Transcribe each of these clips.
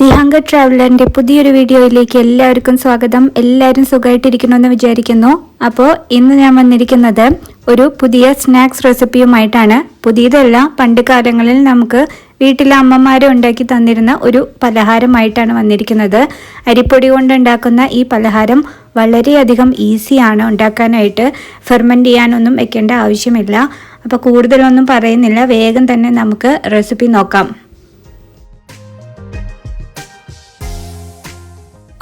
The hunger ട്രാവലറിന്റെ പുതിയൊരു വീഡിയോയിലേക്ക് എല്ലാവർക്കും സ്വാഗതം. എല്ലാവരും സുഖമായിട്ടിരിക്കണമെന്ന് വിചാരിക്കുന്നു. അപ്പോൾ ഇന്ന് ഞാൻ വന്നിരിക്കുന്നത് ഒരു പുതിയ സ്നാക്സ് റെസിപ്പിയുമായിട്ടാണ്. പുതിയതല്ല, പണ്ട് കാലങ്ങളിൽ നമുക്ക് വീട്ടിലെ അമ്മമാരെ ഉണ്ടാക്കി തന്നിരുന്ന ഒരു പലഹാരമായിട്ടാണ് വന്നിരിക്കുന്നത്. അരിപ്പൊടി കൊണ്ടുണ്ടാക്കുന്ന ഈ പലഹാരം വളരെയധികം ഈസിയാണ് ഉണ്ടാക്കാനായിട്ട്. ഫെർമെൻറ്റ് ചെയ്യാനൊന്നും വെക്കേണ്ട ആവശ്യമില്ല. അപ്പോൾ കൂടുതലൊന്നും പറയുന്നില്ല, വേഗം തന്നെ നമുക്ക് റെസിപ്പി നോക്കാം.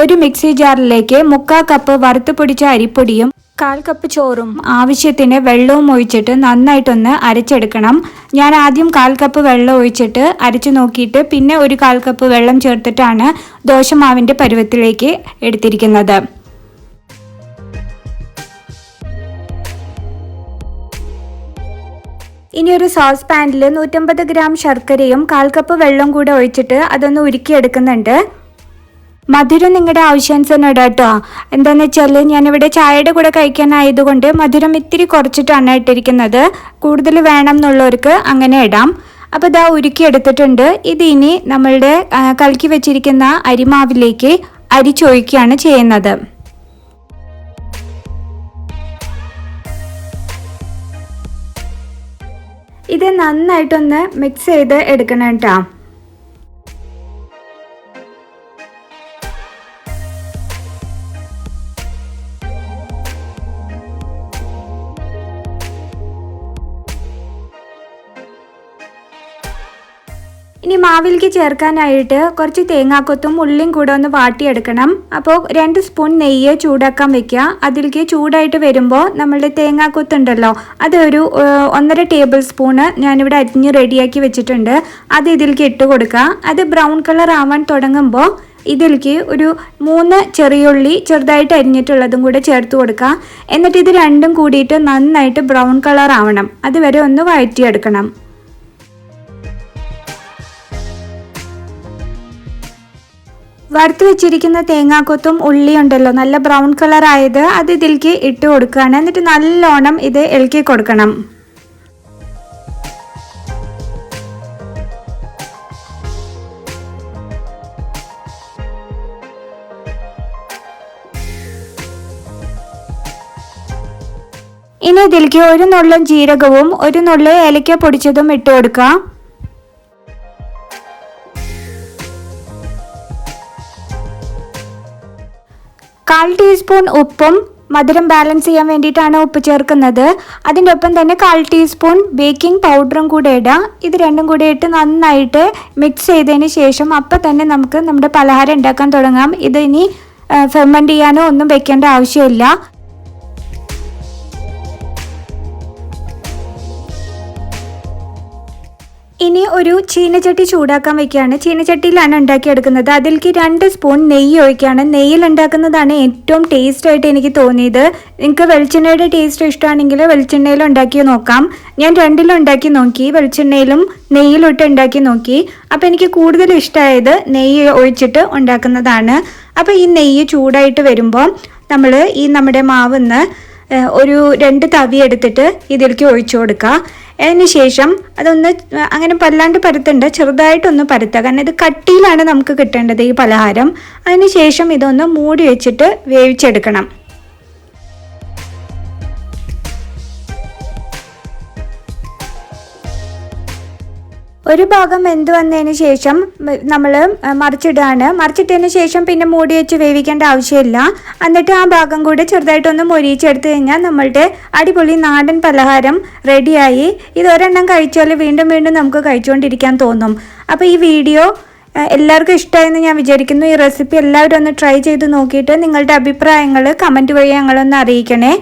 ഒരു മിക്സി ജാറിലേക്ക് 3/4 കപ്പ് വറുത്ത് പൊടിച്ച അരിപ്പൊടിയും 1/4 കപ്പ് ചോറും ആവശ്യത്തിന് വെള്ളവും ഒഴിച്ചിട്ട് നന്നായിട്ടൊന്ന് അരച്ചെടുക്കണം. ഞാൻ ആദ്യം 1/4 കപ്പ് വെള്ളം ഒഴിച്ചിട്ട് അരച്ചു നോക്കിയിട്ട് പിന്നെ ഒരു 1/4 കപ്പ് വെള്ളം ചേർത്തിട്ടാണ് ദോശമാവിൻ്റെ പരുവത്തിലേക്ക് എടുത്തിരിക്കുന്നത്. ഇനി ഒരു സോസ് പാനിൽ 150 ഗ്രാം ശർക്കരയും 1/4 കപ്പ് വെള്ളം കൂടെ ഒഴിച്ചിട്ട് അതൊന്ന് ഉരുക്കിയെടുക്കുന്നുണ്ട്. മധുരം നിങ്ങളുടെ ആവശ്യാനുസരണം ഇടാം കേട്ടോ. എന്താണെന്ന് വെച്ചാൽ ഞാനിവിടെ ചായയുടെ കൂടെ കഴിക്കാനായതുകൊണ്ട് മധുരം ഇത്തിരി കുറച്ചിട്ടാണ് ഇട്ടിരിക്കുന്നത്. കൂടുതൽ വേണം എന്നുള്ളവർക്ക് അങ്ങനെ ഇടാം. അപ്പോൾ ഇതാ ഉരുക്കിയെടുത്തിട്ടുണ്ട്. ഇത് ഇനി നമ്മളുടെ കലക്കി വെച്ചിരിക്കുന്ന അരിമാവിലേക്ക് അരിച്ചൊഴിക്കുകയാണ് ചെയ്യുന്നത്. ഇത് നന്നായിട്ടൊന്ന് മിക്സ് ചെയ്ത് എടുക്കണം കേട്ടോ. ഇനി മാവിലേക്ക് ചേർക്കാനായിട്ട് കുറച്ച് തേങ്ങാക്കൊത്തും ഉള്ളിയും കൂടെ ഒന്ന് വാട്ടിയെടുക്കണം. അപ്പോൾ 2 സ്പൂൺ നെയ്യ് ചൂടാക്കാൻ വെക്കുക. അതിലേക്ക് ചൂടായിട്ട് വരുമ്പോൾ നമ്മളുടെ തേങ്ങാക്കൊത്തുണ്ടല്ലോ, അത് ഒരു 1.5 ടേബിൾ സ്പൂണ് ഞാനിവിടെ അരിഞ്ഞ് റെഡിയാക്കി വെച്ചിട്ടുണ്ട്. അത് ഇതിലേക്ക് ഇട്ട് കൊടുക്കുക. അത് ബ്രൗൺ കളർ ആവാൻ തുടങ്ങുമ്പോൾ ഇതിലേക്ക് ഒരു 3 ചെറിയുള്ളി ചെറുതായിട്ട് അരിഞ്ഞിട്ടുള്ളതും കൂടെ ചേർത്ത് കൊടുക്കുക. എന്നിട്ട് ഇത് രണ്ടും കൂടിയിട്ട് നന്നായിട്ട് ബ്രൗൺ കളർ ആവണം. അതുവരെ ഒന്ന് വഴറ്റിയെടുക്കണം. വറുത്ത് വെച്ചിരിക്കുന്ന തേങ്ങാക്കൊത്തും ഉള്ളി ഉണ്ടല്ലോ, നല്ല ബ്രൗൺ കളർ ആയത്, അത് ഇതിലേക്ക് ഇട്ട് കൊടുക്കുകയാണ്. എന്നിട്ട് നല്ലോണം ഇത് ഇളക്കി കൊടുക്കണം. ഇനി ഇതിലേക്ക് 1 നുള്ള് ജീരകവും 1 നുള്ള് ഏലക്ക പൊടിച്ചതും ഇട്ട് കൊടുക്കുക. 1/4 ടീസ്പൂൺ ഉപ്പും, മധുരം ബാലൻസ് ചെയ്യാൻ വേണ്ടിയിട്ടാണ് ഉപ്പ് ചേർക്കുന്നത്. അതിൻ്റെ ഒപ്പം തന്നെ 1/4 ടീസ്പൂൺ ബേക്കിംഗ് പൗഡറും കൂടെ ഇടാം. ഇത് രണ്ടും കൂടെ ഇട്ട് നന്നായിട്ട് മിക്സ് ചെയ്തതിന് ശേഷം അപ്പം തന്നെ നമുക്ക് നമ്മുടെ പലഹാരം ഉണ്ടാക്കാൻ തുടങ്ങാം. ഇത് ഇനി ഫെർമെൻറ്റ് ചെയ്യാനോ ഒന്നും വെക്കേണ്ട ആവശ്യമില്ല. ഇനി ഒരു ചീനച്ചട്ടി ചൂടാക്കാൻ വെക്കുകയാണ്. ചീനച്ചട്ടിയിലാണ് ഉണ്ടാക്കിയെടുക്കുന്നത്. അതിലേക്ക് 2 സ്പൂൺ നെയ്യ് ഒഴിക്കുകയാണ്. നെയ്യിൽ ഉണ്ടാക്കുന്നതാണ് ഏറ്റവും ടേസ്റ്റായിട്ട് എനിക്ക് തോന്നിയത്. നിങ്ങൾക്ക് വെളിച്ചെണ്ണയുടെ ടേസ്റ്റ് ഇഷ്ടമാണെങ്കിൽ വെളിച്ചെണ്ണയിലും ഉണ്ടാക്കി നോക്കാം. ഞാൻ രണ്ടിലും ഉണ്ടാക്കി നോക്കി, വെളിച്ചെണ്ണയിലും നെയ്യിലും ഇട്ട് ഉണ്ടാക്കി നോക്കി. അപ്പോൾ എനിക്ക് കൂടുതൽ ഇഷ്ടമായത് നെയ്യ് ഒഴിച്ചിട്ട് ഉണ്ടാക്കുന്നതാണ്. അപ്പോൾ ഈ നെയ്യ് ചൂടായിട്ട് വരുമ്പോൾ നമ്മൾ ഈ നമ്മുടെ മാവിന്ന് ഒരു 2 തവി എടുത്തിട്ട് ഇതിലേക്ക് ഒഴിച്ചു കൊടുക്കുക. അതിന് ശേഷം അതൊന്ന് അങ്ങനെ വല്ലാണ്ട് പരത്തണ്ട, ചെറുതായിട്ടൊന്ന് പരത്തുക. കാരണം ഇത് കട്ടിയിലാണ് നമുക്ക് കിട്ടേണ്ടത് ഈ പലഹാരം. അതിന് ശേഷം ഇതൊന്ന് മൂടി വെച്ചിട്ട് വേവിച്ചെടുക്കണം. ഒരു ഭാഗം വെന്ത് വന്നതിന് ശേഷം നമ്മൾ മറിച്ചിടുകയാണ്. മറിച്ചിട്ടതിന് ശേഷം പിന്നെ മൂടി വെച്ച് വേവിക്കേണ്ട ആവശ്യമില്ല. എന്നിട്ട് ആ ഭാഗം കൂടി ചെറുതായിട്ടൊന്ന് മൊരിയിച്ചെടുത്ത് കഴിഞ്ഞാൽ നമ്മളുടെ അടിപൊളി നാടൻ പലഹാരം റെഡിയായി. ഇത് ഒരെണ്ണം കഴിച്ചാൽ വീണ്ടും വീണ്ടും നമുക്ക് കഴിച്ചുകൊണ്ടിരിക്കാൻ തോന്നും. അപ്പോൾ ഈ വീഡിയോ എല്ലാവർക്കും ഇഷ്ടമായെന്ന് ഞാൻ വിചാരിക്കുന്നു. ഈ റെസിപ്പി എല്ലാവരും ഒന്ന് ട്രൈ ചെയ്ത് നോക്കിയിട്ട് നിങ്ങളുടെ അഭിപ്രായങ്ങൾ കമൻറ്റ് വഴി ഞങ്ങളൊന്ന് അറിയിക്കണേ.